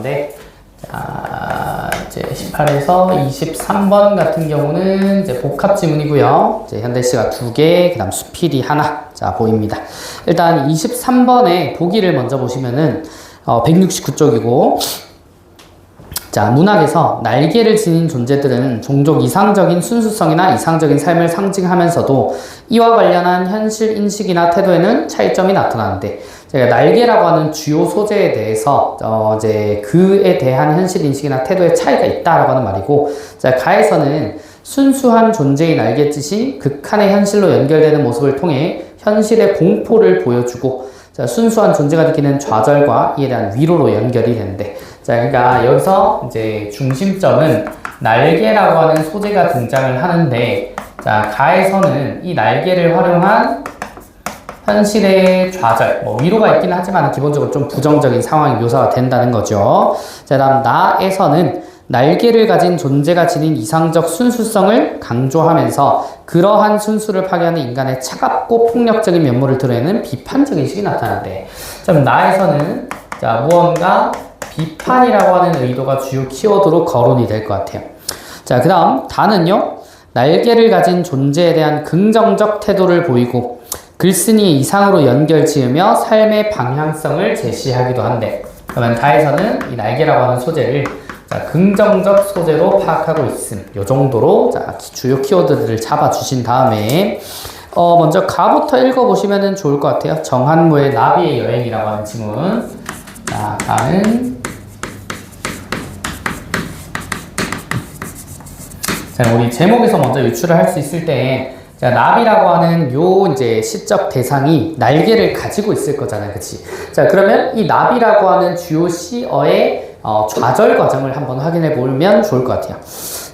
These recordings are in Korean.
건데, 자, 이제 18에서 23번 같은 경우는 이제 복합 지문이고요. 이제 현대시가 2개, 그 다음 수필이 하나. 자, 보입니다. 일단 23번에 보기를 먼저 보시면은, 169쪽이고, 자, 문학에서 날개를 지닌 존재들은 종종 이상적인 순수성이나 이상적인 삶을 상징하면서도 이와 관련한 현실 인식이나 태도에는 차이점이 나타나는데, 제가 날개라고 하는 주요 소재에 대해서 이제 그에 대한 현실 인식이나 태도에 차이가 있다라고 하는 말이고, 자, 가에서는 순수한 존재의 날갯짓이 극한의 현실로 연결되는 모습을 통해 현실의 공포를 보여주고, 자, 순수한 존재가 느끼는 좌절과 이에 대한 위로로 연결이 되는데, 자, 그러니까 여기서 이제 중심점은 날개라고 하는 소재가 등장을 하는데, 자, 가에서는 이 날개를 활용한 현실의 좌절, 위로가 있긴 하지만 기본적으로 좀 부정적인 상황이 묘사가 된다는 거죠. 자, 다음 나에서는 날개를 가진 존재가 지닌 이상적 순수성을 강조하면서 그러한 순수를 파괴하는 인간의 차갑고 폭력적인 면모를 드러내는 비판적인 식이 나타나는데, 자, 나에서는 자, 무언가 비판이라고 하는 의도가 주요 키워드로 거론이 될 것 같아요. 자, 그 다음 다는요, 날개를 가진 존재에 대한 긍정적 태도를 보이고 글쓴이의 이상으로 연결 지으며 삶의 방향성을 제시하기도 한데, 그러면 다에서는 이 날개라고 하는 소재를 자, 긍정적 소재로 파악하고 있음. 요 정도로 자, 주요 키워드들을 잡아주신 다음에 먼저 가부터 읽어보시면 좋을 것 같아요. 정한무의 나비의 여행이라고 하는 지문. 자, 가는 자, 우리 제목에서 먼저 유출을 할 수 있을 때, 자, 나비라고 하는 요 이제 시적 대상이 날개를 가지고 있을 거잖아요. 그치? 자, 그러면 이 나비라고 하는 주요 시어의 좌절 과정을 한번 확인해 보면 좋을 것 같아요.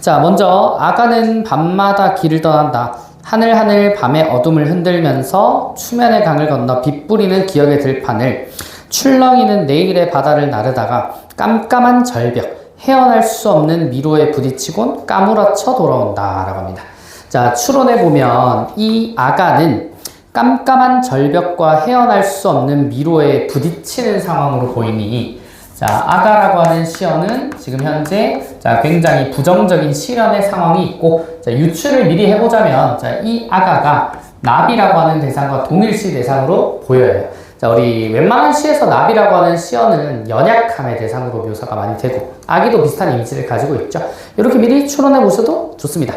자, 먼저 아가는 밤마다 길을 떠난다. 하늘하늘 밤의 어둠을 흔들면서 추면의 강을 건너 빗뿌리는 기억의 들판을, 출렁이는 내일의 바다를 나르다가 깜깜한 절벽, 헤어날 수 없는 미로에 부딪히곤 까무러쳐 돌아온다 라고 합니다. 자, 추론해 보면 이 아가는 깜깜한 절벽과 헤어날 수 없는 미로에 부딪히는 상황으로 보이니, 자, 아가라고 하는 시어는 지금 현재 자, 굉장히 부정적인 시련의 상황이 있고, 자, 유추를 미리 해보자면, 자, 이 아가가 나비라고 하는 대상과 동일시 대상으로 보여요. 자, 우리 웬만한 시에서 나비라고 하는 시어는 연약함의 대상으로 묘사가 많이 되고, 아기도 비슷한 이미지를 가지고 있죠. 이렇게 미리 추론해 보셔도 좋습니다.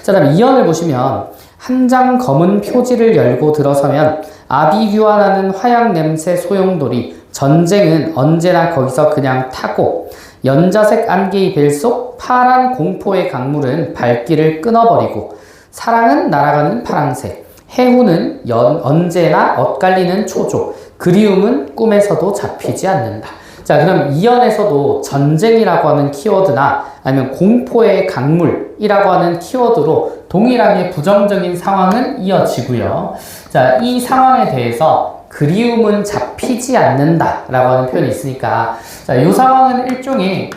자, 다음 2연을 보시면, 한 장 검은 표지를 열고 들어서면 아비규환하는 화약 냄새 소용돌이, 전쟁은 언제나 거기서 그냥 타고, 연자색 안개의 벨 속 파란 공포의 강물은 발길을 끊어버리고, 사랑은 날아가는 파랑새, 해후는 언제나 엇갈리는 초조, 그리움은 꿈에서도 잡히지 않는다. 자, 그럼 2연에서도 전쟁이라고 하는 키워드나 아니면 공포의 강물이라고 하는 키워드로 동일하게 부정적인 상황은 이어지고요. 자, 이 상황에 대해서 그리움은 잡히지 않는다 라고 하는 표현이 있으니까, 자, 이 상황은 일종의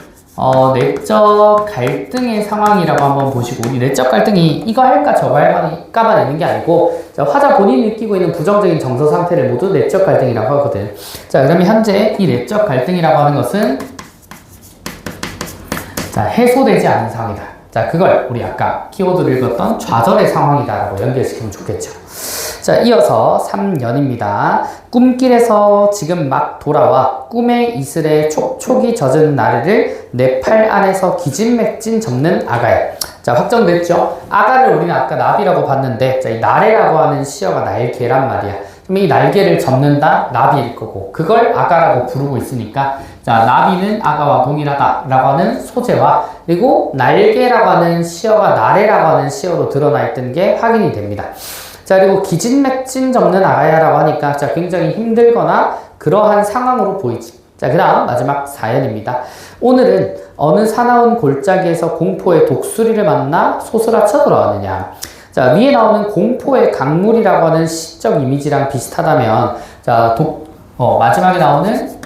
내적 갈등의 상황이라고 한번 보시고, 이 내적 갈등이 이거 할까 저거 할까만 있는 게 아니고, 자, 화자 본인이 느끼고 있는 부정적인 정서 상태를 모두 내적 갈등이라고 하거든. 자, 그러면 현재 이 내적 갈등이라고 하는 것은 자, 해소되지 않은 상황이다. 자, 그걸 우리 아까 키워드를 읽었던 좌절의 상황이다라고 연결시키면 좋겠죠. 자, 이어서 3연입니다. 꿈길에서 지금 막 돌아와 꿈의 이슬에 촉촉이 젖은 나래를 내 팔 안에서 기진맥진 접는 아가야. 자, 확정됐죠? 아가를 우리는 아까 나비라고 봤는데, 자, 이 나래라고 하는 시어가 날개란 말이야. 그럼 이 날개를 접는다 나비일 거고, 그걸 아가라고 부르고 있으니까, 자, 나비는 아가와 동일하다 라고 하는 소재와, 그리고 날개라고 하는 시어가 나래라고 하는 시어로 드러나 있던 게 확인이 됩니다. 자, 그리고 기진맥진 접는 아가야라고 하니까, 자, 굉장히 힘들거나 그러한 상황으로 보이지. 자, 그 다음 마지막 4연입니다. 오늘은 어느 사나운 골짜기에서 공포의 독수리를 만나 소스라쳐 돌아왔느냐. 자, 위에 나오는 공포의 강물이라고 하는 시적 이미지랑 비슷하다면, 자, 마지막에 나오는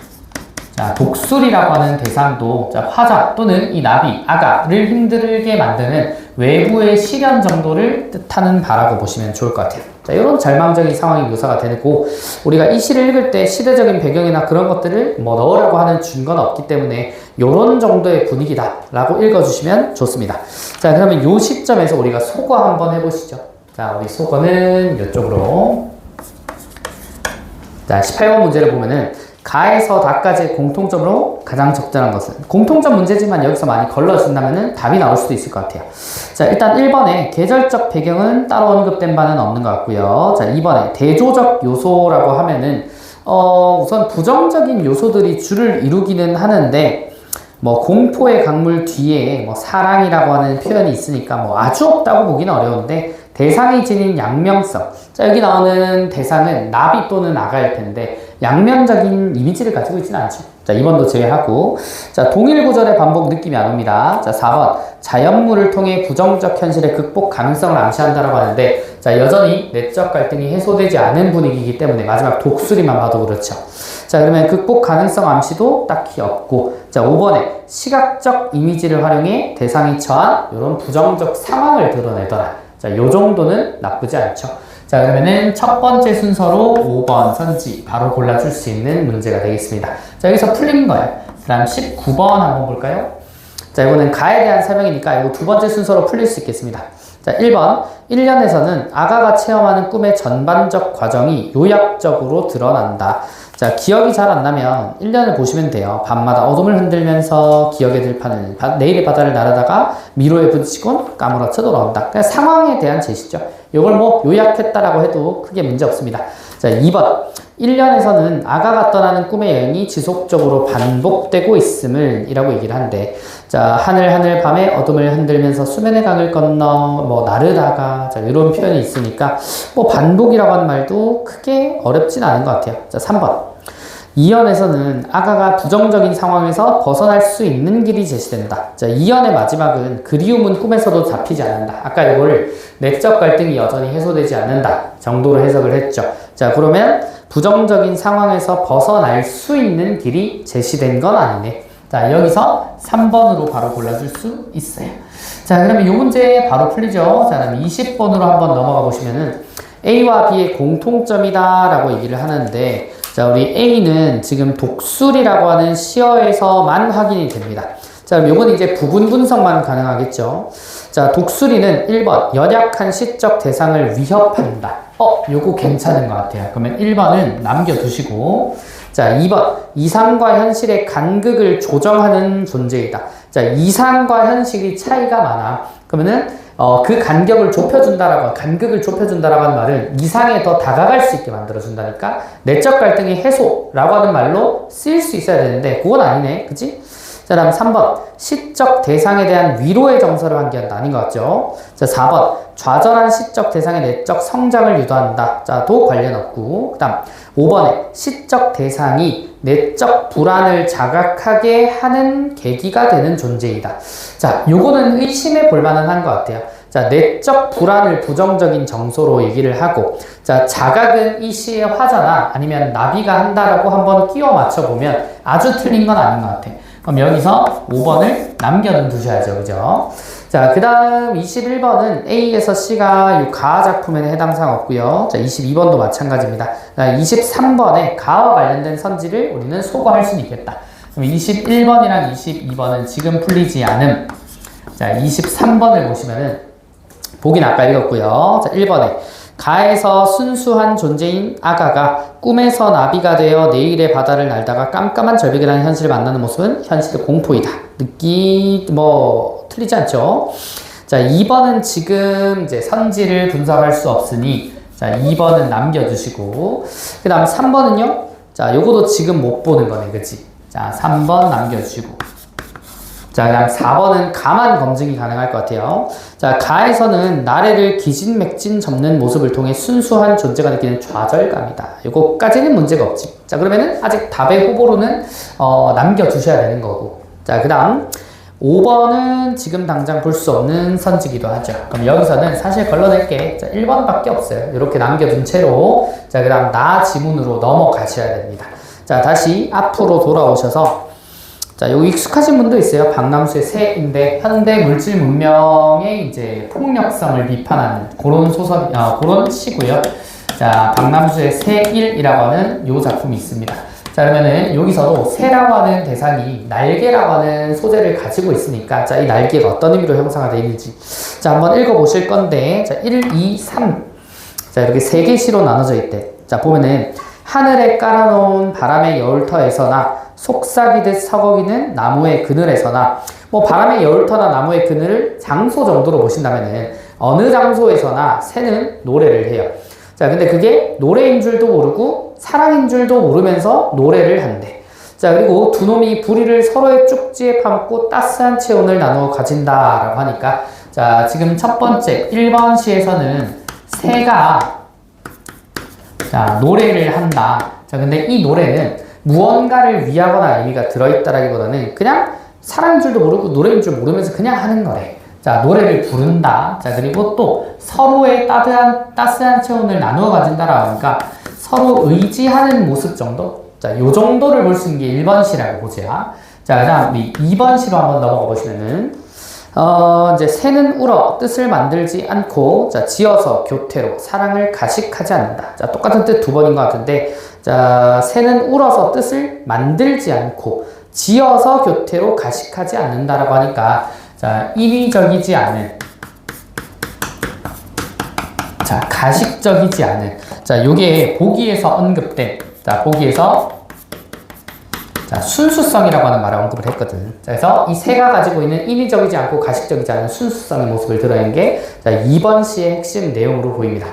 자, 독수리라고 하는 대상도 자, 화자 또는 이 나비, 아가를 힘들게 만드는 외부의 시련 정도를 뜻하는 바라고 보시면 좋을 것 같아요. 자, 이런 절망적인 상황이 묘사가 되고, 우리가 이 시를 읽을 때 시대적인 배경이나 그런 것들을 뭐 넣으라고 하는 준거는 없기 때문에 요런 정도의 분위기다라고 읽어주시면 좋습니다. 자, 그러면 요 시점에서 우리가 소거 한번 해보시죠. 자, 우리 소거는 이쪽으로. 자, 18번 문제를 보면은 가에서 다까지의 공통점으로 가장 적절한 것은, 공통점 문제지만 여기서 많이 걸러진다면 답이 나올 수도 있을 것 같아요. 자, 일단 1번에 계절적 배경은 따로 언급된 바는 없는 것 같고요. 자, 2번에 대조적 요소라고 하면은 우선 부정적인 요소들이 주를 이루기는 하는데, 뭐 공포의 강물 뒤에 뭐 사랑이라고 하는 표현이 있으니까 뭐 아주 없다고 보기는 어려운데, 대상이 지닌 양명성. 자, 여기 나오는 대상은 나비 또는 아가일 텐데 양면적인 이미지를 가지고 있지는 않죠. 자, 2번도 제외하고. 자, 동일 구절의 반복 느낌이 안 옵니다. 자, 4번. 자연물을 통해 부정적 현실의 극복 가능성을 암시한다라고 하는데, 자, 여전히 내적 갈등이 해소되지 않은 분위기이기 때문에 마지막 독수리만 봐도 그렇죠. 자, 그러면 극복 가능성 암시도 딱히 없고. 자, 5번에 시각적 이미지를 활용해 대상이 처한 이런 부정적 상황을 드러내더라. 자, 요 정도는 나쁘지 않죠. 자, 그러면은 첫 번째 순서로 5번 선지 바로 골라줄 수 있는 문제가 되겠습니다. 자, 여기서 풀린 거예요. 그 다음 19번 한번 볼까요? 자, 이거는 가에 대한 설명이니까 이거 두 번째 순서로 풀릴 수 있겠습니다. 자, 1번. 1년에서는 아가가 체험하는 꿈의 전반적 과정이 요약적으로 드러난다. 자, 기억이 잘 안 나면 1년을 보시면 돼요. 밤마다 어둠을 흔들면서 기억의 들판을, 내일의 바다를 나르다가 미로에 부딪히곤 까무러쳐 돌아온다. 그냥 상황에 대한 제시죠. 이걸 뭐 요약했다라고 해도 크게 문제 없습니다. 자, 2번. 1년에서는 아가가 떠나는 꿈의 여행이 지속적으로 반복되고 있음을 이라고 얘기를 하는데, 자, 하늘 밤에 어둠을 흔들면서 수면의 강을 건너 뭐 나르다가, 자, 이런 표현이 있으니까 뭐 반복이라고 하는 말도 크게 어렵진 않은 것 같아요. 자, 3번. 2연에서는 아가가 부정적인 상황에서 벗어날 수 있는 길이 제시된다. 자, 2연의 마지막은 그리움은 꿈에서도 잡히지 않는다. 아까 이거를 내적 갈등이 여전히 해소되지 않는다 정도로 해석을 했죠. 자, 그러면 부정적인 상황에서 벗어날 수 있는 길이 제시된 건 아니네. 자, 여기서 3번으로 바로 골라줄 수 있어요. 자, 그러면 이 문제 바로 풀리죠. 자, 그럼 20번으로 한번 넘어가 보시면은 A와 B의 공통점이다 라고 얘기를 하는데, 자, 우리 A는 지금 독수리라고 하는 시어에서만 확인이 됩니다. 자, 그럼 요건 이제 부분 분석만 가능하겠죠. 자, 독수리는 1번 연약한 시적 대상을 위협한다. 요거 괜찮은 것 같아요. 그러면 1번은 남겨두시고, 자, 2번 이상과 현실의 간극을 조정하는 존재이다. 자, 이상과 현실이 차이가 많아. 그러면은 그 간격을 간극을 좁혀준다라고 하는 말은 이상에 더 다가갈 수 있게 만들어준다니까, 내적 갈등의 해소라고 하는 말로 쓰일 수 있어야 되는데 그건 아니네. 그치? 자, 다음 3번. 시적 대상에 대한 위로의 정서를 환기한다. 아닌 것 같죠? 자, 4번. 좌절한 시적 대상의 내적 성장을 유도한다. 자, 도 관련 없고. 그 다음 5번에 시적 대상이 내적 불안을 자각하게 하는 계기가 되는 존재이다. 자, 요거는 의심해 볼 만은 한 것 같아요. 자, 내적 불안을 부정적인 정서로 얘기를 하고, 자, 자각은 이 시의 화자나 아니면 나비가 한다라고 한번 끼워 맞춰보면 아주 틀린 건 아닌 것 같아. 그럼 여기서 5번을 남겨두셔야죠. 그죠? 자, 그 다음 21번은 A에서 C가 이 가아 작품에는 해당 사항 없고요. 자, 22번도 마찬가지입니다. 23번에 가와 관련된 선지를 우리는 소거할 수는 있겠다. 그럼 21번이랑 22번은 지금 풀리지 않음. 자, 23번을 보시면은 보긴 아까 읽었고요. 자, 1번에 가에서 순수한 존재인 아가가 꿈에서 나비가 되어 내일의 바다를 날다가 깜깜한 절벽이라는 현실을 만나는 모습은 현실의 공포이다. 틀리지 않죠? 자, 2번은 지금 이제 선지를 분석할 수 없으니, 자, 2번은 남겨주시고, 그 다음 3번은요? 자, 요거도 지금 못 보는 거네. 그치? 자, 3번 남겨주시고. 자, 그다음 4번은 가만 검증이 가능할 것 같아요. 자, 가에서는 나래를 기진맥진 접는 모습을 통해 순수한 존재가 느끼는 좌절감이다. 요거까지는 문제가 없지. 자, 그러면은 아직 답의 후보로는 남겨두셔야 되는 거고. 자, 그다음 5번은 지금 당장 볼 수 없는 선지기도 하죠. 그럼 여기서는 사실 걸러낼 게 1번밖에 없어요. 이렇게 남겨둔 채로. 자, 그다음 나 지문으로 넘어가셔야 됩니다. 자, 다시 앞으로 돌아오셔서 자, 여기 익숙하신 분도 있어요. 박남수의 새인데 현대 물질 문명의 이제 폭력성을 비판하는 그런 소설, 그런 시고요. 자, 박남수의 새일이라고 하는 요 작품이 있습니다. 자, 그러면은 여기서도 새라고 하는 대상이 날개라고 하는 소재를 가지고 있으니까 자, 이 날개가 어떤 의미로 형상화 되어 있는지 자, 한번 읽어보실 건데 자, 1, 2, 3 자, 이렇게 세 개 시로 나눠져 있대. 자, 보면은 하늘에 깔아놓은 바람의 여울터에서나 속삭이듯 서거기는 나무의 그늘에서나 뭐 바람의 여울터나 나무의 그늘을 장소 정도로 보신다면은 어느 장소에서나 새는 노래를 해요. 자, 근데 그게 노래인 줄도 모르고 사랑인 줄도 모르면서 노래를 한대. 자, 그리고 두 놈이 부리를 서로의 쪽지에 파묻고 따스한 체온을 나누어 가진다라고 하니까 자, 지금 첫 번째 1번 시에서는 새가 자, 노래를 한다. 자, 근데 이 노래는 무언가를 위하거나 의미가 들어있다라기보다는 그냥 사랑인 줄도 모르고 노래인 줄 모르면서 그냥 하는 거래. 자, 노래를 부른다. 자, 그리고 또 서로의 따스한 체온을 나누어 가진다라고 하니까 서로 의지하는 모습 정도? 자, 요 정도를 볼 수 있는 게 1번 시라고 보자. 자, 그 다음 우리 2번 시로 한번 넘어가 보시면은 이제 새는 울어 뜻을 만들지 않고 자, 지어서 교태로 사랑을 가식하지 않는다. 자, 똑같은 뜻 두 번인 것 같은데 자, 새는 울어서 뜻을 만들지 않고 지어서 교태로 가식하지 않는다라고 하니까 자, 인위적이지 않은 자, 가식적이지 않은 자, 요게 보기에서 언급된 자, 보기에서 자, 순수성이라고 하는 말을 언급을 했거든. 자, 그래서 이 새가 가지고 있는 인위적이지 않고 가식적이지 않은 순수성의 모습을 드러낸 게 자, 2번 시의 핵심 내용으로 보입니다.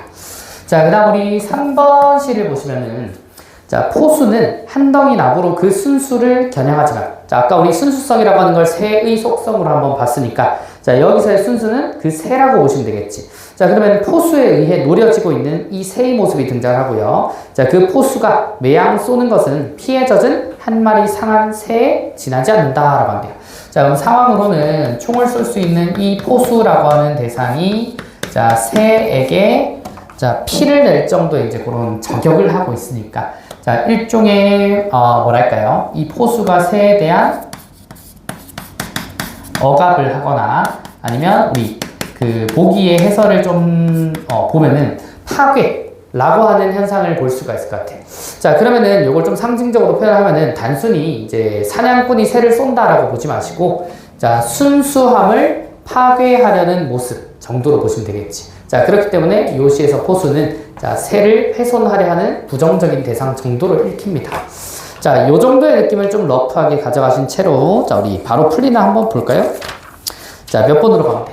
자, 그 다음 우리 3번 시를 보시면은 자, 포수는 한 덩이 나무로 그 순수를 겨냥하지만 자, 아까 우리 순수성이라고 하는 걸 새의 속성으로 한번 봤으니까 자, 여기서의 순수는 그 새라고 보시면 되겠지. 자, 그러면 포수에 의해 노려지고 있는 이 새의 모습이 등장하고요. 자, 그 포수가 매양 쏘는 것은 피에 젖은 한 마리 상한 새에 지나지 않는다라고 한대요. 자, 그럼 상황으로는 총을 쏠 수 있는 이 포수라고 하는 대상이 자, 새에게 자, 피를 낼 정도의 이제 그런 저격을 하고 있으니까 자, 일종의 뭐랄까요? 이 포수가 새에 대한 억압을 하거나 아니면 우리 그 보기의 해설을 좀 보면은 파괴라고 하는 현상을 볼 수가 있을 것 같아. 자, 그러면은 이걸 좀 상징적으로 표현하면은 단순히 이제 사냥꾼이 새를 쏜다라고 보지 마시고 자, 순수함을 파괴하려는 모습 정도로 보시면 되겠지. 자, 그렇기 때문에 요 시에서 포수는 자, 새를 훼손하려 하는 부정적인 대상 정도로 읽힙니다. 자, 요 정도의 느낌을 좀 러프하게 가져가신 채로 자, 우리 바로 풀리나 한번 볼까요? 자, 몇 번으로 가면 돼?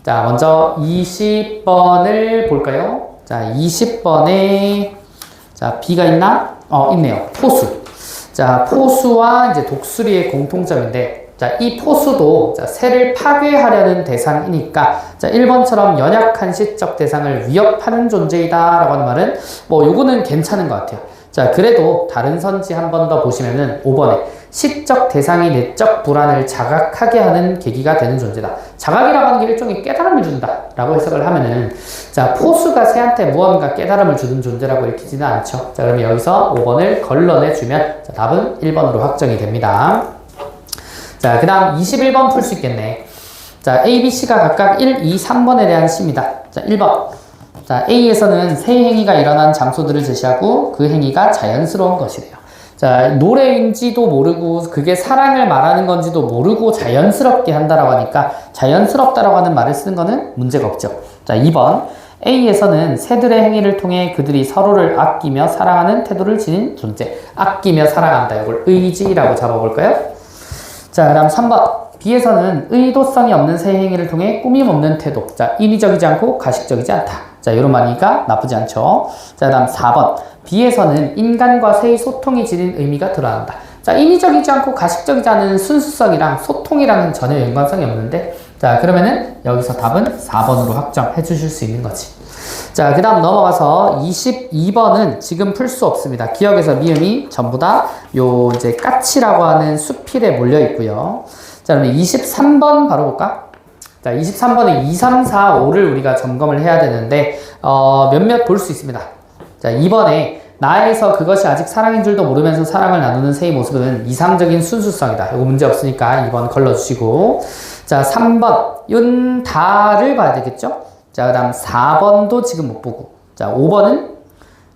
자, 먼저 20번을 볼까요? 자, 20번에 자, B가 있나? 있네요. 포수. 자, 포수와 이제 독수리의 공통점인데 자, 이 포수도 자, 새를 파괴하려는 대상이니까 자, 1번처럼 연약한 시적 대상을 위협하는 존재이다 라고 하는 말은 뭐 요거는 괜찮은 것 같아요. 자, 그래도 다른 선지 한 번 더 보시면은 5번에 시적 대상이 내적 불안을 자각하게 하는 계기가 되는 존재다. 자각이라고 하는 게 일종의 깨달음을 준다 라고 해석을 하면은 자, 포수가 새한테 무언가 깨달음을 주는 존재라고 읽히지는 않죠. 자, 그러면 여기서 5번을 걸러내주면 자, 답은 1번으로 확정이 됩니다. 자, 그 다음 21번 풀 수 있겠네. 자, A, B, C가 각각 1, 2, 3번에 대한 시입니다. 자, 1번. 자, A에서는 새 행위가 일어난 장소들을 제시하고 그 행위가 자연스러운 것이래요. 자, 노래인지도 모르고 그게 사랑을 말하는 건지도 모르고 자연스럽게 한다라고 하니까 자연스럽다라고 하는 말을 쓰는 거는 문제가 없죠. 자, 2번. A에서는 새들의 행위를 통해 그들이 서로를 아끼며 사랑하는 태도를 지닌 존재. 아끼며 사랑한다. 이걸 의지라고 잡아볼까요? 자, 그 다음 3번. B에서는 의도성이 없는 새 행위를 통해 꾸밈 없는 태도. 자, 인위적이지 않고 가식적이지 않다. 자, 이런 말이니까 나쁘지 않죠. 자, 그 다음 4번. B에서는 인간과 새의 소통이 지닌 의미가 드러난다. 자, 인위적이지 않고 가식적이지 않은 순수성이랑 소통이랑은 전혀 연관성이 없는데 자, 그러면은 여기서 답은 4번으로 확정해 주실 수 있는 거지. 자, 그 다음 넘어가서 22번은 지금 풀 수 없습니다. 기억에서 미음이 전부 다 요 이제 까치라고 하는 수필에 몰려 있고요. 자, 그럼 23번 바로 볼까? 자, 23번에 2, 3, 4, 5를 우리가 점검을 해야 되는데, 몇몇 볼 수 있습니다. 자, 2번에 나에서 그것이 아직 사랑인 줄도 모르면서 사랑을 나누는 새의 모습은 이상적인 순수성이다. 이거 문제 없으니까 2번 걸러주시고. 자, 3번. 윤다를 봐야 되겠죠? 자, 그 다음 4번도 지금 못 보고. 자, 5번은,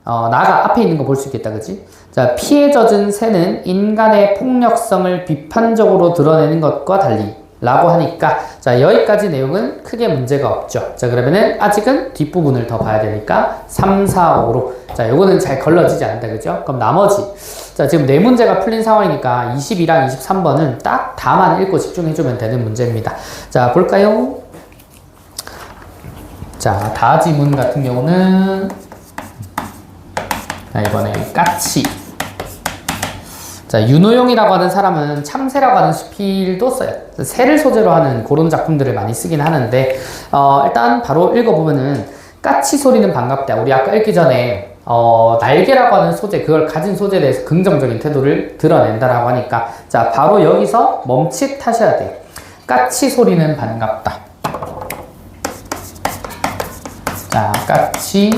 나가 앞에 있는 거 볼 수 있겠다. 그치? 자, 피에 젖은 새는 인간의 폭력성을 비판적으로 드러내는 것과 달리. 라고 하니까, 자, 여기까지 내용은 크게 문제가 없죠. 자, 그러면은 아직은 뒷부분을 더 봐야 되니까 3, 4, 5로. 자, 요거는 잘 걸러지지 않는다. 그죠? 그럼 나머지. 자, 지금 네 문제가 풀린 상황이니까 22랑 23번은 딱 다만 읽고 집중해주면 되는 문제입니다. 자, 볼까요? 자, 다지문 같은 경우는, 자, 이번에 까치. 자, 윤호용이라고 하는 사람은 참새라고 하는 수필도 써요. 새를 소재로 하는 그런 작품들을 많이 쓰긴 하는데, 일단 바로 읽어보면은, 까치 소리는 반갑다. 우리 아까 읽기 전에, 날개라고 하는 소재, 그걸 가진 소재에 대해서 긍정적인 태도를 드러낸다라고 하니까, 자, 바로 여기서 멈칫하셔야 돼요. 까치 소리는 반갑다. 자, 까치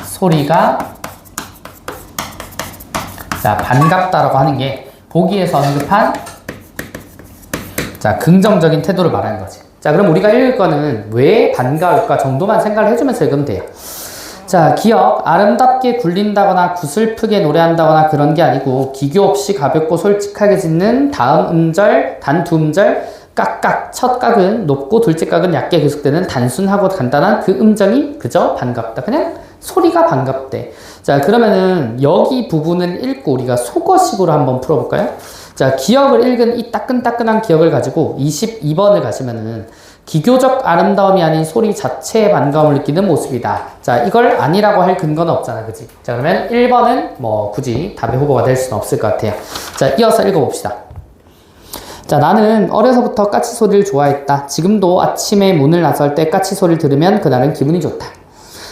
소리가 자, 반갑다라고 하는 게 보기에서 언급한 자, 긍정적인 태도를 말하는 거지. 자, 그럼 우리가 읽을 거는 왜 반가울까 정도만 생각을 해주면서 읽으면 돼요. 자, 기억. 아름답게 굴린다거나 구슬프게 노래한다거나 그런 게 아니고 기교 없이 가볍고 솔직하게 짓는 다음 음절, 단 두 음절, 깍깍. 첫 각은 높고 둘째 각은 얕게 계속되는 단순하고 간단한 그 음정이 그저 반갑다. 그냥 소리가 반갑대. 자, 그러면은 여기 부분을 읽고 우리가 속어식으로 한번 풀어볼까요? 자, 기억을 읽은 이 따끈따끈한 기억을 가지고 22번을 가시면은 기교적 아름다움이 아닌 소리 자체의 반감을 느끼는 모습이다. 자, 이걸 아니라고 할 근거는 없잖아. 그지? 자, 그러면 1번은 뭐 굳이 답의 후보가 될 수는 없을 것 같아요. 자, 이어서 읽어봅시다. 자, 나는 어려서부터 까치 소리를 좋아했다. 지금도 아침에 문을 나설 때 까치 소리를 들으면 그날은 기분이 좋다.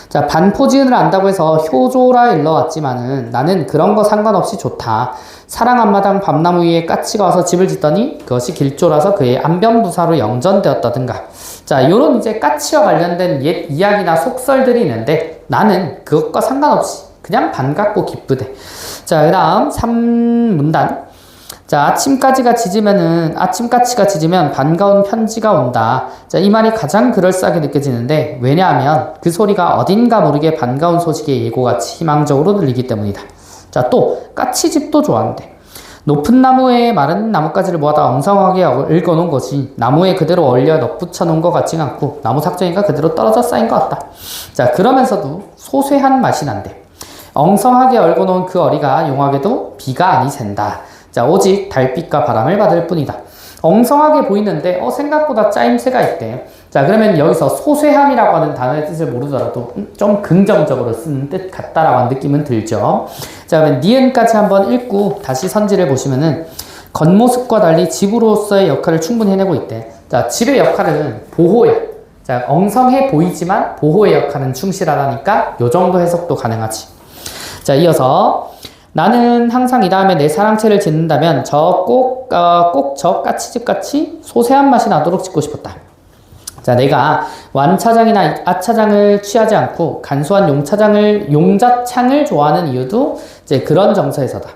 자, 반포지은을 안다고 해서 효조라 일러왔지만은 나는 그런 거 상관없이 좋다. 사랑 앞마당 밤나무 위에 까치가 와서 집을 짓더니 그것이 길조라서 그의 안변부사로 영전되었다든가. 자, 요런 이제 까치와 관련된 옛 이야기나 속설들이 있는데 나는 그것과 상관없이 그냥 반갑고 기쁘대. 자, 그 다음 3문단. 자, 아침까치가 짖으면 반가운 편지가 온다. 자, 이 말이 가장 그럴싸하게 느껴지는데 왜냐하면 그 소리가 어딘가 모르게 반가운 소식의 예고같이 희망적으로 들리기 때문이다. 자, 또 까치집도 좋아한대. 높은 나무에 마른 나뭇가지를 모아다 엉성하게 읽어놓은 것이 나무에 그대로 얼려 덧붙여놓은 것 같진 않고 나무 삭정이가 그대로 떨어져 쌓인 것 같다. 자, 그러면서도 소쇠한 맛이 난대. 엉성하게 얽어놓은 그 어리가 용하게도 비가 아니 샌다. 자, 오직 달빛과 바람을 받을 뿐이다. 엉성하게 보이는데 생각보다 짜임새가 있대. 자, 그러면 여기서 소쇠함이라고 하는 단어의 뜻을 모르더라도 좀 긍정적으로 쓰는 뜻 같다라고 하는 느낌은 들죠. 자, 그러면 니은까지 한번 읽고 다시 선지를 보시면은 겉모습과 달리 집으로서의 역할을 충분히 해내고 있대. 자, 집의 역할은 보호야. 자, 엉성해 보이지만 보호의 역할은 충실하다니까 요 정도 해석도 가능하지. 자, 이어서 나는 항상 이 다음에 내 사랑채를 짓는다면 꼭 저 까치집 같이 소세한 맛이 나도록 짓고 싶었다. 자, 내가 완차장이나 아차장을 취하지 않고 간소한 용자창을 좋아하는 이유도 이제 그런 정서에서다.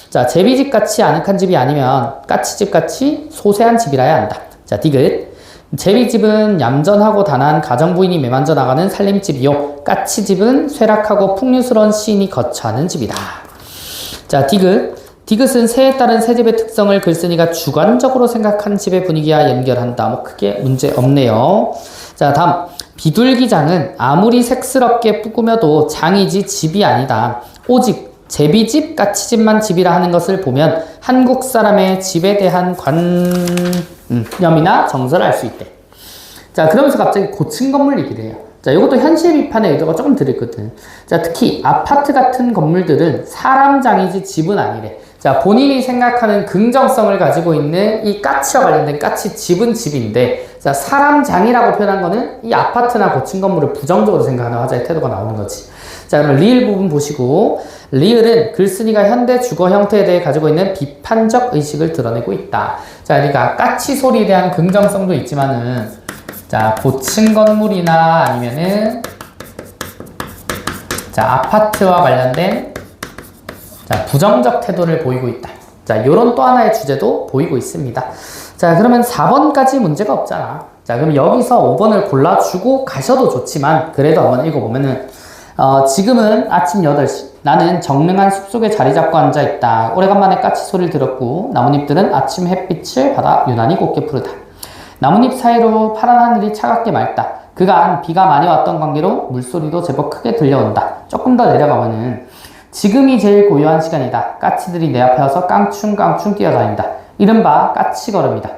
자, 제비집 같이 아늑한 집이 아니면 까치집 같이 소세한 집이라야 한다. 자, 디귿. 제비집은 얌전하고 단아한 가정부인이 매만져 나가는 살림집이요. 까치집은 쇠락하고 풍류스러운 시인이 거처하는 집이다. 자, 디귿은 새에 따른 새 집의 특성을 글쓴이가 주관적으로 생각한 집의 분위기와 연결한다. 뭐 크게 문제 없네요. 자, 다음 비둘기장은 아무리 색스럽게 꾸며도 장이지 집이 아니다. 오직 제비집, 까치집만 집이라 하는 것을 보면 한국 사람의 집에 대한 관념이나 정서를 알 수 있대. 자, 그러면서 갑자기 고층 건물 얘기를 해요. 자, 이것도 현실 비판의 의도가 조금 들어있거든. 자, 특히 아파트 같은 건물들은 사람장이지 집은 아니래. 자, 본인이 생각하는 긍정성을 가지고 있는 이 까치와 관련된 까치 집은 집인데, 자, 사람장이라고 표현한 거는 이 아파트나 고층 건물을 부정적으로 생각하는 화자의 태도가 나오는 거지. 자, 그럼 리을 부분 보시고, 리을은 글쓴이가 현대 주거 형태에 대해 가지고 있는 비판적 의식을 드러내고 있다. 자, 그러니까 까치 소리에 대한 긍정성도 있지만은, 자, 고층 건물이나 아니면은, 자, 아파트와 관련된 자, 부정적 태도를 보이고 있다. 자, 요런 또 하나의 주제도 보이고 있습니다. 자, 그러면 4번까지 문제가 없잖아. 자, 그럼 여기서 5번을 골라주고 가셔도 좋지만, 그래도 한번 읽어보면은, 지금은 아침 8시. 나는 정릉한 숲속에 자리 잡고 앉아있다. 오래간만에 까치 소리를 들었고, 나뭇잎들은 아침 햇빛을 받아 유난히 곱게 푸르다. 나뭇잎 사이로 파란 하늘이 차갑게 맑다. 그간 비가 많이 왔던 관계로 물소리도 제법 크게 들려온다. 조금 더 내려가면은, 지금이 제일 고요한 시간이다. 까치들이 내 앞에 와서 깡충깡충 뛰어다닌다. 이른바 까치걸음이다.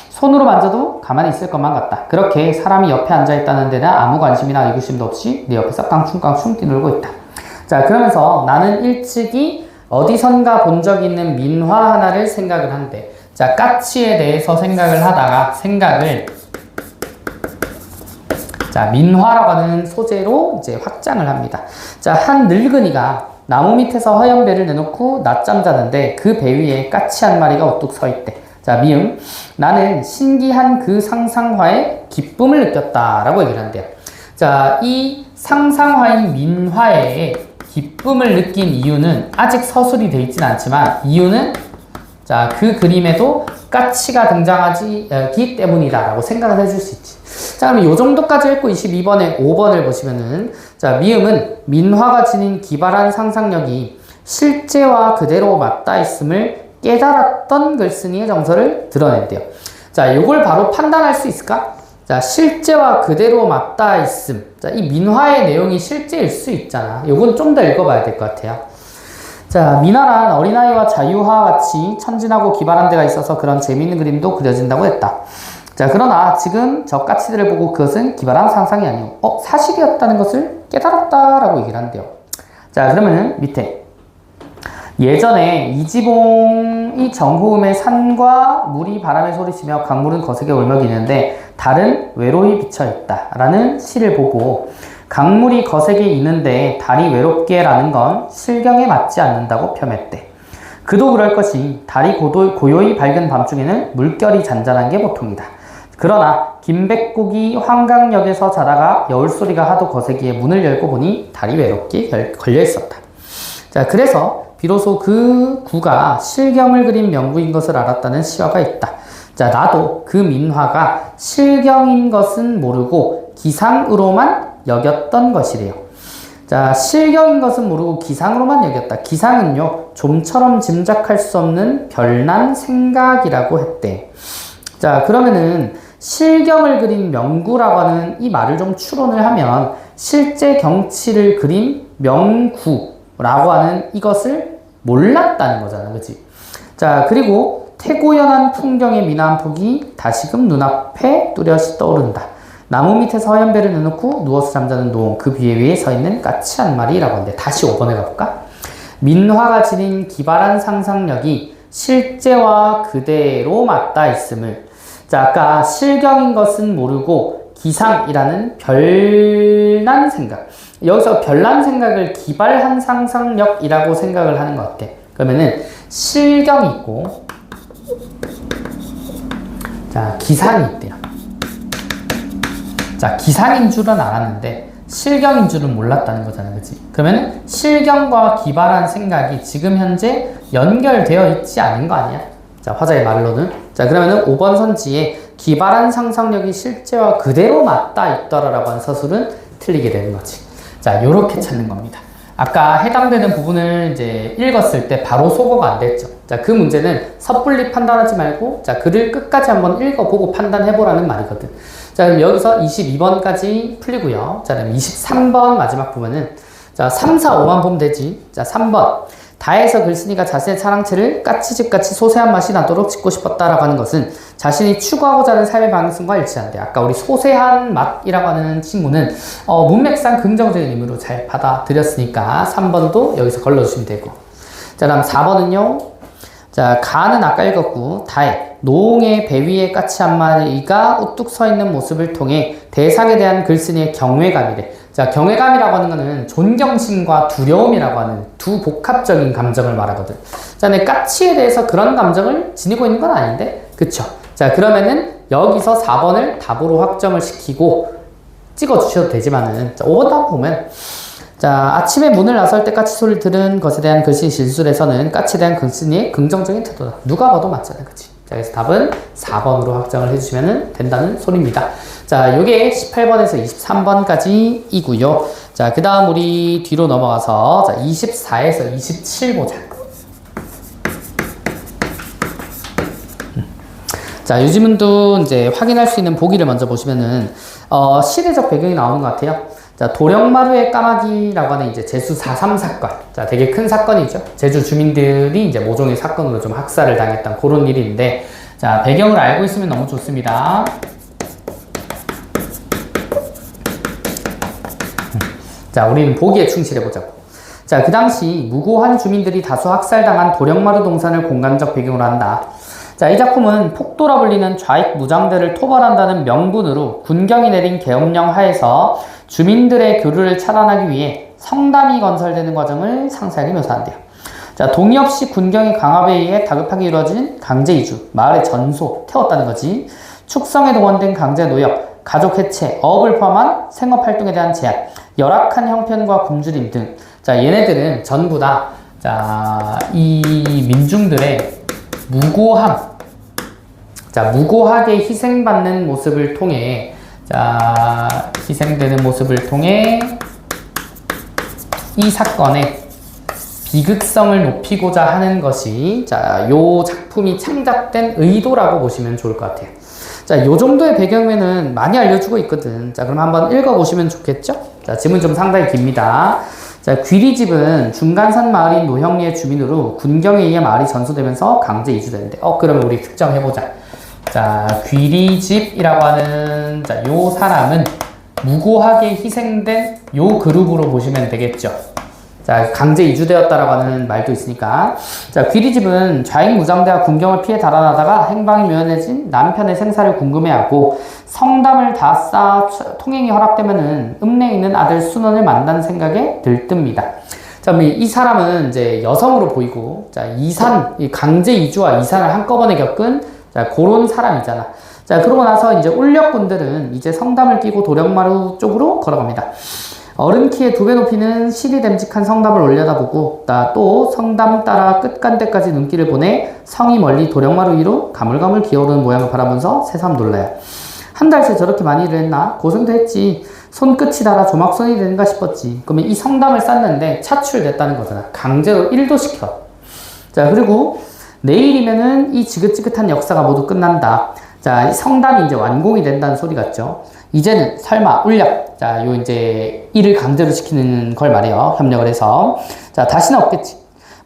손으로 만져도 가만히 있을 것만 같다. 그렇게 사람이 옆에 앉아있다는 데는 아무 관심이나 의구심도 없이 내 옆에서 깡충깡충 뛰놀고 있다. 자, 그러면서 나는 일찍이 어디선가 본 적 있는 민화 하나를 생각을 한대. 자, 까치에 대해서 생각을 하다가 자, 민화라고 하는 소재로 이제 확장을 합니다. 자, 한 늙은이가 나무 밑에서 허연배를 내놓고 낮잠 자는데 그 배 위에 까치 한 마리가 우뚝 서 있대. 자, 미음. 나는 신기한 그 상상화에 기쁨을 느꼈다. 라고 얘기를 한대요. 자, 이 상상화인 민화에 기쁨을 느낀 이유는 아직 서술이 되어 있진 않지만 이유는 자, 그 그림에도 까치가 등장하기 때문이다. 라고 생각을 해줄 수 있지. 자, 그럼 요 정도까지 읽고 22번에 5번을 보시면은 자, 미음은 민화가 지닌 기발한 상상력이 실제와 그대로 맞닿아 있음을 깨달았던 글쓴이의 정서를 드러낸대요. 자, 요걸 바로 판단할 수 있을까? 자, 실제와 그대로 맞닿아 있음. 자, 이 민화의 내용이 실제일 수 있잖아. 요건 좀 더 읽어봐야 될 것 같아요. 자, 민화란 어린아이와 자유화와 같이 천진하고 기발한 데가 있어서 그런 재미있는 그림도 그려진다고 했다. 자, 그러나 지금 저 까치들을 보고 그것은 기발한 상상이 아니오 사실이었다는 것을 깨달았다라고 얘기를 한대요. 자, 그러면은 밑에 예전에 이지봉이 정호음의 산과 물이 바람에 소리치며 강물은 거세게 울먹이는데 달은 외로이 비쳐있다 라는 시를 보고 강물이 거세게 이는데 달이 외롭게 라는 건 실경에 맞지 않는다고 폄했대. 그도 그럴 것이 달이 고요히 밝은 밤중에는 물결이 잔잔한 게 보통이다. 그러나 김백국이 환강역에서 자다가 여울소리가 하도 거세기에 문을 열고 보니 달이 외롭게 걸려있었다. 자, 그래서 비로소 그 구가 실경을 그린 명구인 것을 알았다는 시화가 있다. 자, 나도 그 민화가 실경인 것은 모르고 기상으로만 여겼던 것이래요. 자, 실경인 것은 모르고 기상으로만 여겼다. 기상은요, 좀처럼 짐작할 수 없는 별난 생각이라고 했대. 자, 그러면은 실경을 그린 명구라고 하는 이 말을 좀 추론을 하면 실제 경치를 그린 명구라고 하는 이것을 몰랐다는 거잖아. 그치? 자, 그리고 태고연한 풍경의 미나 폭이 다시금 눈앞에 뚜렷이 떠오른다. 나무 밑에서 허연배를 내놓고 누워서 잠자는 노옹, 그 위에 서 있는 까치 한 마리라고 하는데 다시 5번에 가볼까? 민화가 지닌 기발한 상상력이 실제와 그대로 맞닿아 있음을. 자, 아까 실경인 것은 모르고 기상이라는 별난 생각. 여기서 별난 생각을 기발한 상상력이라고 생각을 하는 것 같아. 그러면은 실경이 있고 자, 기상이 있대요. 자, 기상인 줄은 알았는데 실경인 줄은 몰랐다는 거잖아. 그치? 그러면 실경과 기발한 생각이 지금 현재 연결되어 있지 않은 거 아니야? 자, 화자의 말로는. 자, 그러면은 5번 선지에 기발한 상상력이 실제와 그대로 맞닿아 있더라라고 한 서술은 틀리게 되는 거지. 자, 요렇게 찾는 겁니다. 아까 해당되는 부분을 이제 읽었을 때 바로 소거가 안 됐죠. 자, 그 문제는 섣불리 판단하지 말고, 자, 글을 끝까지 한번 읽어보고 판단해보라는 말이거든. 자, 그럼 여기서 22번까지 풀리고요. 자, 그럼 23번 마지막 부분은, 자, 3, 4, 5만 보면 되지. 자, 3번. 다해서 글쓴이가 자신의 사랑채를 까치집같이 소세한 맛이 나도록 짓고 싶었다라고 하는 것은 자신이 추구하고자 하는 삶의 방향성과 일치한대. 아까 우리 소세한 맛이라고 하는 친구는 문맥상 긍정적인 의미로 잘 받아들였으니까 3번도 여기서 걸러주시면 되고. 자, 다음 4번은요. 자, 가는 아까 읽었고, 다해. 노옹의 배 위에 까치 한 마리가 우뚝 서 있는 모습을 통해 대상에 대한 글쓴이의 경외감이래. 자, 경외감이라고 하는 거는 존경심과 두려움이라고 하는 두 복합적인 감정을 말하거든. 자, 근데 까치에 대해서 그런 감정을 지니고 있는 건 아닌데? 그쵸? 자, 그러면은 여기서 4번을 답으로 확정을 시키고 찍어 주셔도 되지만은, 자, 5번 답 보면, 자, 아침에 문을 나설 때 까치 소리를 들은 것에 대한 글씨 실술에서는 까치에 대한 글쓴이의 긍정적인 태도다. 누가 봐도 맞잖아요. 그치? 자, 그래서 답은 4번으로 확정을 해주시면 된다는 소리입니다. 자, 요게 18번에서 23번까지이고요. 자, 그 다음 우리 뒤로 넘어가서 자, 24에서 27 보자. 자, 요즘은도 이제 확인할 수 있는 보기를 먼저 보시면은, 시대적 배경이 나오는 것 같아요. 자, 도령마루의 까마귀라고 하는 이제 제수 4.3 사건. 자, 되게 큰 사건이죠. 제주 주민들이 이제 모종의 사건으로 좀 학살을 당했던 그런 일인데, 자, 배경을 알고 있으면 너무 좋습니다. 자, 우리는 보기에 충실해보자고. 자, 그 당시 무고한 주민들이 다수 학살당한 도령마루 동산을 공간적 배경으로 한다. 자, 이 작품은 폭도라 불리는 좌익 무장대를 토벌한다는 명분으로 군경이 내린 계엄령 하에서 주민들의 교류를 차단하기 위해 성담이 건설되는 과정을 상세하게 묘사한대요. 자, 동의 없이 군경의 강압에 의해 다급하게 이루어진 강제 이주, 마을의 전소, 태웠다는 거지. 축성에 동원된 강제 노역, 가족 해체, 어업을 포함한 생업 활동에 대한 제한, 열악한 형편과 굶주림 등. 자, 얘네들은 전부 다, 자, 이 민중들의 무고함. 자, 무고하게 희생받는 모습을 통해, 자, 희생되는 모습을 통해 이 사건의 비극성을 높이고자 하는 것이, 자, 요 작품이 창작된 의도라고 보시면 좋을 것 같아요. 자, 요 정도의 배경면은 많이 알려주고 있거든. 자, 그럼 한번 읽어보시면 좋겠죠? 자, 지문 좀 상당히 깁니다. 자, 귀리집은 중간산 마을인 노형리의 주민으로 군경에 의해 마을이 전소되면서 강제 이주되는데, 그러면 우리 특정해보자. 자, 귀리집이라고 하는, 자, 요 사람은 무고하게 희생된 요 그룹으로 보시면 되겠죠. 자, 강제 이주되었다라고 하는 말도 있으니까. 자, 귀리집은 좌익 무장대와 군경을 피해 달아나다가 행방이 묘연해진 남편의 생사를 궁금해하고 성담을 다 쌓아 통행이 허락되면은 읍내에 있는 아들 순원을 만나는 생각에 들뜹니다. 자, 이 사람은 이제 여성으로 보이고, 자, 강제 이주와 이산을 한꺼번에 겪은, 자, 그런 사람이잖아. 자, 그러고 나서 이제 울력군들은 이제 성담을 끼고 도령마루 쪽으로 걸어갑니다. 어른 키의 2배 높이는 실이 됨직한 성담을 올려다보고 또 성담 따라 끝간대까지 눈길을 보내 성이 멀리 도령마루 위로 가물가물 기어오르는 모양을 바라보면서 새삼 놀라요. 한 달 새 저렇게 많이 일을 했나? 고생도 했지. 손끝이 닳아 조막손이 되는가 싶었지. 그러면 이 성담을 쌓는데 차출됐다는 거잖아. 강제로 일도 시켜. 자, 그리고 내일이면은 이 지긋지긋한 역사가 모두 끝난다. 자, 성담이 이제 완공이 된다는 소리 같죠. 이제는 설마 울력, 자, 요 이제 일을 강제로 시키는 걸 말해요. 협력을 해서. 자, 다시는 없겠지.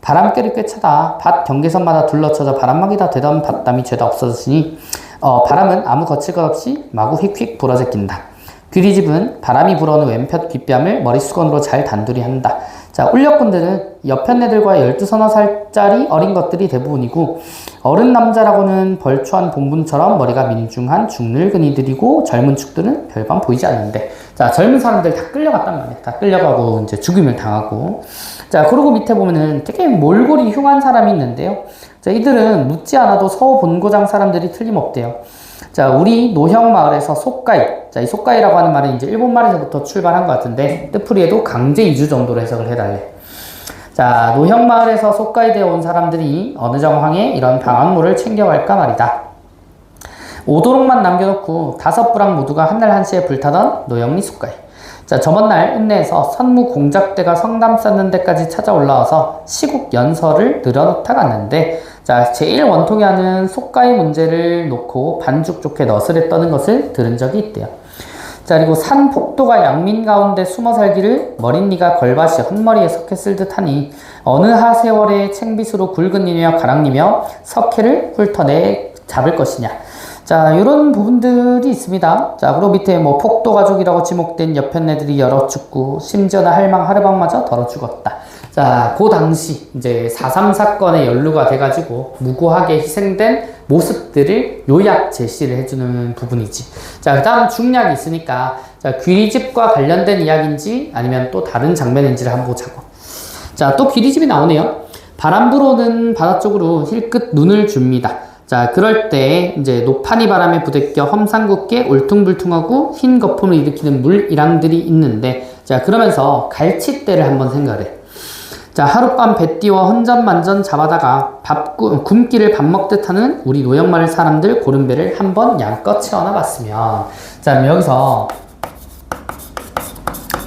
바람결이 꽤 차다. 밭 경계선마다 둘러쳐져 바람막이 다 되던 밭담이 죄다 없어졌으니 바람은 아무 거칠 것 없이 마구 휙휙 불어제낀다. 귀리집은 바람이 불어오는 왼편 귓뺨을 머리수건으로 잘 단둘이 한다. 자, 울력군들은 옆편네들과 12서너 살짜리 어린 것들이 대부분이고 어른 남자라고는 벌초한 봉분처럼 머리가 민중한 중늙은이들이고 젊은 축들은 별반 보이지 않는데, 자, 젊은 사람들 다 끌려갔단 말이야. 다 끌려가고 이제 죽임을 당하고. 자, 그리고 밑에 보면은 되게 몰골이 흉한 사람이 있는데요. 자, 이들은 묻지 않아도 서호 본고장 사람들이 틀림없대요. 자, 우리 노형 마을에서 속가이. 자, 이 속가이라고 하는 말은 이제 일본 말에서부터 출발한 것 같은데, 뜻풀이에도 강제 이주 정도로 해석을 해달래. 자, 노형 마을에서 속가이 되어 온 사람들이 어느 정황에 이런 방학물을 챙겨갈까 말이다. 오도록만 남겨놓고 5부랑 모두가 한날 한시에 불타던 노형리 속가이. 자, 저번날 읍내에서 선무 공작대가 성담 쌓는 데까지 찾아 올라와서 시국 연설을 늘어놓다 갔는데, 자, 제일 원통이 하는 속가의 문제를 놓고 반죽 좋게 너스레 떠는 것을 들은 적이 있대요. 자, 그리고 산 폭도가 양민 가운데 숨어 살기를 머릿니가 걸밭이 헛머리에 석회 쓸 듯하니 어느 하세월에 챙빗으로 굵은 니며 가랑니며 석회를 훑어내 잡을 것이냐. 자, 이런 부분들이 있습니다. 자, 그리고 밑에 뭐 폭도 가족이라고 지목된 옆편네들이 열어 죽고 심지어는 할망 하르방마저 덜어 죽었다. 자, 그 당시 이제 4.3 사건에 연루가 돼가지고 무고하게 희생된 모습들을 요약 제시를 해주는 부분이지. 자, 그 다음 중략이 있으니까, 자, 귀리집과 관련된 이야기인지 아니면 또 다른 장면인지를 한번 보자고. 자, 또 귀리집이 나오네요. 바람 불어오는 바다 쪽으로 힐끗 눈을 줍니다. 자, 그럴 때 이제 노파니 바람에 부대껴 험상궂게 울퉁불퉁하고 흰 거품을 일으키는 물이랑들이 있는데, 자, 그러면서 갈치대를 한번 생각해. 자, 하룻밤 배띠와 혼전만전 잡아다가 굶기를 밥 먹듯 하는 우리 노역마을 사람들 고른배를 한번 양껏 채워놔 봤으면. 자, 그럼 여기서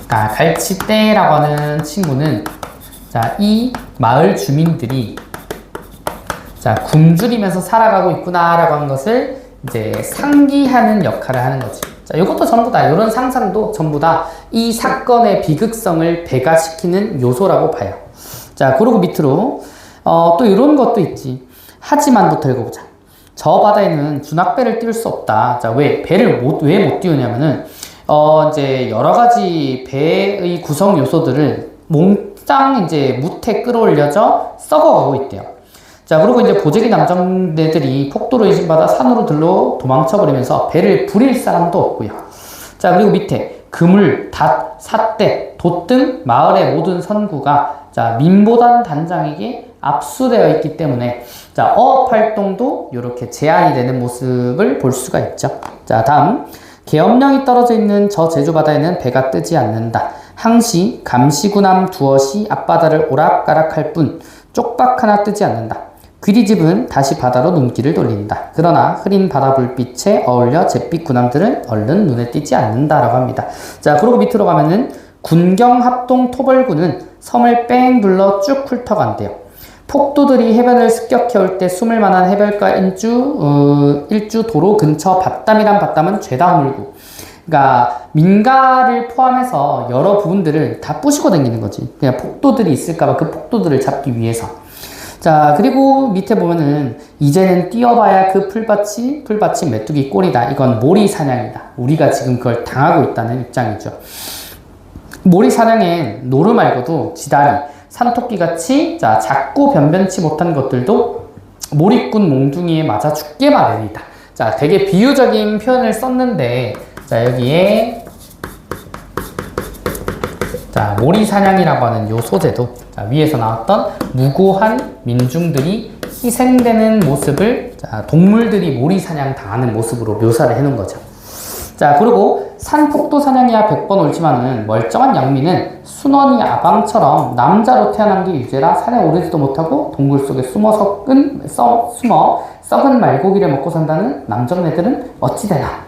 갈치대라고 하는 친구는 자, 이 마을 주민들이 자, 굶주리면서 살아가고 있구나라고 하는 것을 이제 상기하는 역할을 하는 거지. 자, 이것도 전부 다, 이런 상상도 전부 다 이 사건의 비극성을 배가시키는 요소라고 봐요. 자, 그리고 밑으로, 또 이런 것도 있지. 하지만부터 읽어보자. 저 바다에는 준악배를 띄울 수 없다. 자, 왜? 배를 왜 못 띄우냐면은, 이제 여러 가지 배의 구성 요소들을 몽땅 이제 무태 끌어올려져 썩어가고 있대요. 자, 그리고 이제 보재기 남정네들이 폭도로 의심받아 산으로 들러 도망쳐버리면서 배를 부릴 사람도 없고요. 자, 그리고 밑에 그물, 닷, 삿대, 돛 등 마을의 모든 선구가 자, 민보단 단장에게 압수되어 있기 때문에 자, 어업 활동도 이렇게 제한이 되는 모습을 볼 수가 있죠. 자, 다음 계엄령이 떨어져 있는 저 제주바다에는 배가 뜨지 않는다. 항시, 감시구남 두엇이 앞바다를 오락가락할 뿐 쪽박 하나 뜨지 않는다. 귀리집은 다시 바다로 눈길을 돌린다. 그러나 흐린 바다 불빛에 어울려 잿빛 군함들은 얼른 눈에 띄지 않는다라고 합니다. 자, 그리고 밑으로 가면은 군경합동 토벌군은 섬을 뺑 둘러 쭉 훑어간대요. 폭도들이 해변을 습격해올 때 숨을 만한 해변가 일주 도로 근처 밭담이란 밭담은 죄다 물고, 그러니까 민가를 포함해서 여러 부분들을 다 부시고 다니는 거지. 그냥 폭도들이 있을까봐 그 폭도들을 잡기 위해서. 자, 그리고 밑에 보면은 이제는 뛰어봐야 그 풀밭이 메뚜기 꼴이다. 이건 모리 사냥이다. 우리가 지금 그걸 당하고 있다는 입장이죠. 모리 사냥엔 노루 말고도 지다리, 산토끼같이 자, 작고 변변치 못한 것들도 모리꾼 몽둥이에 맞아 죽게 마련이다. 자, 되게 비유적인 표현을 썼는데 자, 여기에 자, 모리 사냥이라고 하는 요 소재도 자, 위에서 나왔던 무고한 민중들이 희생되는 모습을 자, 동물들이 모리 사냥 당하는 모습으로 묘사를 해놓은 거죠. 자, 그리고 산폭도 사냥이야 100번 옳지만은 멀쩡한 영민은 순원이 아방처럼 남자로 태어난 게 유죄라 산에 오르지도 못하고 동굴 속에 숨어 썩은 말고기를 먹고 산다는 남정네들은 어찌 되나.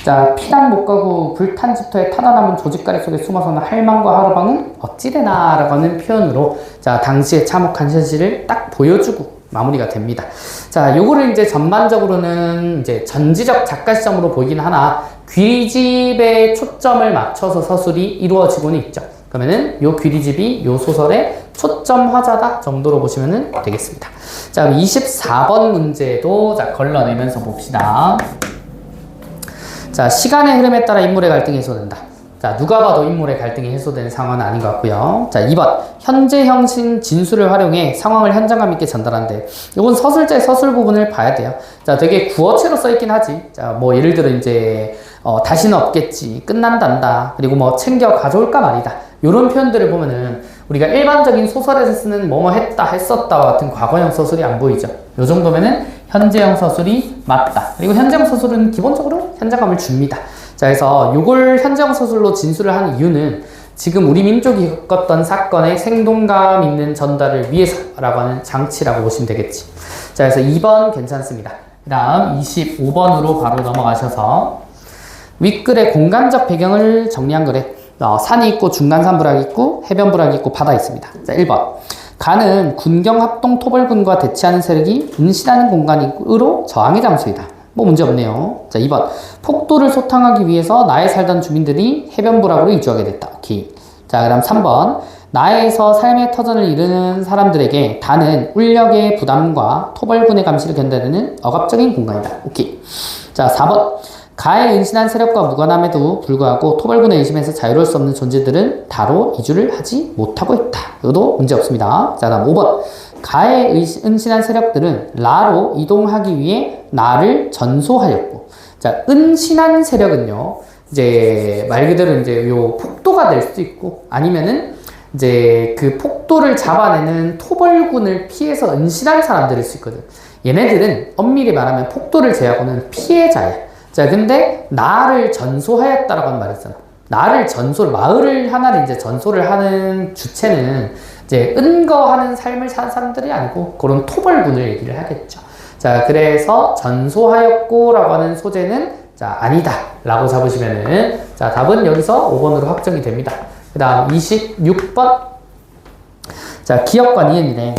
자, 피난 못 가고 불탄 집터에 타다 남은 조직가리 속에 숨어서는 할망과 하루방은 어찌 되나 라고 하는 표현으로 자, 당시의 참혹한 현실을 딱 보여주고 마무리가 됩니다. 자, 요거를 이제 전반적으로는 이제 전지적 작가 시점으로 보이긴 하나 귀리집에 초점을 맞춰서 서술이 이루어지고는 있죠. 그러면은 요 귀리집이 요 소설의 초점 화자다 정도로 보시면 되겠습니다. 자, 24번 문제도 자, 걸러내면서 봅시다. 자, 시간의 흐름에 따라 인물의 갈등이 해소된다. 자, 누가 봐도 인물의 갈등이 해소되는 상황은 아닌 것 같고요. 자, 2번. 현재 형식 진술을 활용해 상황을 현장감 있게 전달한대. 이건 서술자의 서술 부분을 봐야 돼요. 자, 되게 구어체로 써있긴 하지. 자, 뭐, 예를 들어, 이제, 다시는 없겠지. 끝난단다. 그리고 뭐, 챙겨 가져올까 말이다. 요런 표현들을 보면은, 우리가 일반적인 소설에서 쓰는 뭐뭐 했다, 했었다와 같은 과거형 서술이 안 보이죠. 요 정도면은, 현재형 서술이 맞다. 그리고 현재형 서술은 기본적으로 현장감을 줍니다. 자, 그래서 요걸 현재형 서술로 진술을 하는 이유는 지금 우리 민족이 겪었던 사건의 생동감 있는 전달을 위해서라고 하는 장치라고 보시면 되겠지. 자, 그래서 2번 괜찮습니다. 그 다음 25번으로 바로 넘어가셔서 윗글의 공간적 배경을 정리한 글에 산이 있고 중간산부락이 있고 해변부락이 있고 바다 있습니다. 자, 1번. 간은 군경합동 토벌군과 대치하는 세력이 분실하는 공간으로 저항의 장소이다. 뭐 문제 없네요. 자, 2번. 폭도를 소탕하기 위해서 나에 살던 주민들이 해변부락으로 이주하게 됐다. 오케이. 자, 그럼 3번. 나에서 삶의 터전을 이루는 사람들에게 단은 울력의 부담과 토벌군의 감시를 견뎌내는 억압적인 공간이다. 오케이. 자, 4번. 가에 은신한 세력과 무관함에도 불구하고 토벌군의 의심에서 자유로울 수 없는 존재들은 다로 이주를 하지 못하고 있다. 이것도 문제 없습니다. 자, 다음 5번. 가에 은신한 세력들은 라로 이동하기 위해 나를 전소하였고. 자, 은신한 세력은요, 이제 말 그대로 이제 요 폭도가 될 수도 있고, 아니면은 이제 그 폭도를 잡아내는 토벌군을 피해서 은신한 사람들일 수 있거든. 얘네들은 엄밀히 말하면 폭도를 제외하고는 피해자야. 자, 근데 나를 전소하였다라고 하는 말이 있잖아. 나를 마을을 하나를 이제 전소를 하는 주체는 이제 은거하는 삶을 사는 사람들이 아니고 그런 토벌군을 얘기를 하겠죠. 자, 그래서 전소하였고 라고 하는 소재는 자, 아니다 라고 잡으시면은 자, 답은 여기서 5번으로 확정이 됩니다. 그 다음 26번. 자, 기역과 니은이네.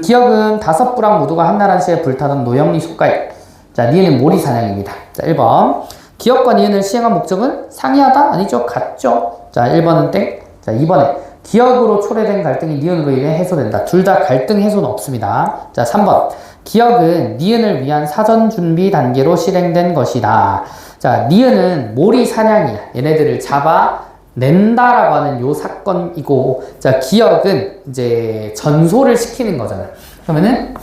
기역은 5부랑 모두가 한나라시에 불타던 노영리 속가에. 자, 니은은 모리사냥입니다. 자, 1번. 기역과 니은을 시행한 목적은 상이하다? 아니죠. 같죠. 자, 1번은 땡. 자, 2번에 기역으로 초래된 갈등이 니은으로 인해 해소된다. 둘 다 갈등 해소는 없습니다. 자, 3번. 기역은 니은을 위한 사전 준비 단계로 실행된 것이다. 자, 니은은 모리 사냥이야. 얘네들을 잡아낸다라고 하는 요 사건이고, 자, 기역은 이제 전소를 시키는 거잖아. 그러면은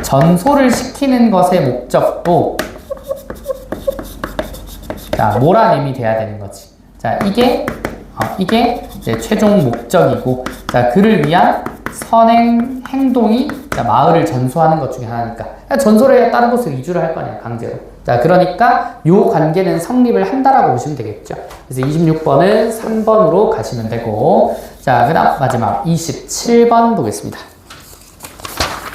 전소를 시키는 것의 목적도 자, 몰아냄이 돼야 되는 거지. 자, 이게 이제 최종 목적이고, 자, 그를 위한 선행 행동이 자, 마을을 전소하는 것 중에 하나니까. 전소를 해야 다른 곳으로 이주를 할 거 아니야, 강제로. 자, 그러니까 요 관계는 성립을 한다라고 보시면 되겠죠. 그래서 26번은 3번으로 가시면 되고, 자, 그 다음 마지막 27번 보겠습니다.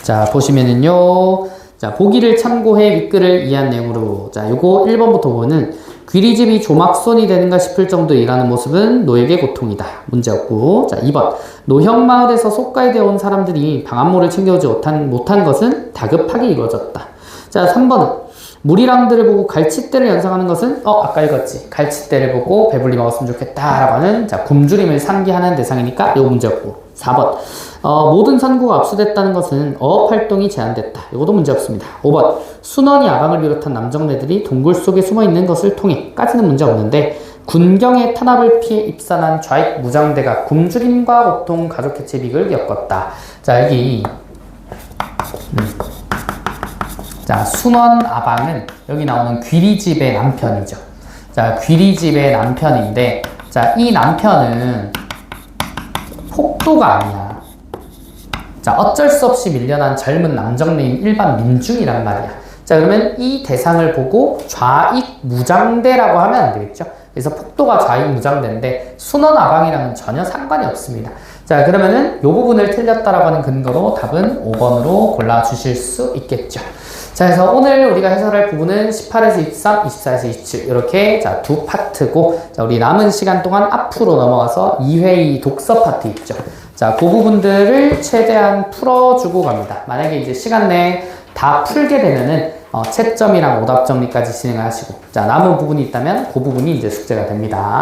자, 보시면은요, 자, 보기를 참고해 윗글을 이해한 내용으로, 자, 요거 1번부터 보면은 귀리집이 조막손이 되는가 싶을 정도 일하는 모습은 노에게 고통이다. 문제였고. 자, 2번. 노형마을에서 속가에 되어 온 사람들이 방한모를 챙겨오지 못한 것은 다급하게 이루어졌다. 자, 3번은 무리랑들을 보고 갈치대를 연상하는 것은 아까 읽었지. 갈치대를 보고 배불리 먹었으면 좋겠다라고 하는 자, 굶주림을 상기하는 대상이니까 요 문제였고. 4번. 모든 선구가 압수됐다는 것은 어업활동이 제한됐다. 이것도 문제없습니다. 5번. 순원이 아방을 비롯한 남정네들이 동굴 속에 숨어있는 것을 통해 까지는 문제없는데 군경의 탄압을 피해 입산한 좌익 무장대가 굶주림과 고통, 가족 해체 비극을 겪었다. 자, 여기 자, 순원 아방은 여기 나오는 귀리집의 남편이죠. 자, 귀리집의 남편인데 자, 이 남편은 폭도가 아니야. 자, 어쩔 수 없이 밀려난 젊은 남정네인 일반 민중이란 말이야. 자, 그러면 이 대상을 보고 좌익 무장대라고 하면 안 되겠죠? 그래서 폭도가 좌익 무장대인데 순원 아방이랑은 전혀 상관이 없습니다. 자, 그러면은 이 부분을 틀렸다라고 하는 근거로 답은 5번으로 골라주실 수 있겠죠. 자, 그래서 오늘 우리가 해설할 부분은 18에서 23, 24에서 27 이렇게 자, 두 파트고 자, 우리 남은 시간 동안 앞으로 넘어가서 2회의 독서 파트 있죠. 자, 그 부분들을 최대한 풀어주고 갑니다. 만약에 이제 시간 내에 다 풀게 되면은 채점이랑 오답 정리까지 진행을 하시고 자, 남은 부분이 있다면 그 부분이 이제 숙제가 됩니다.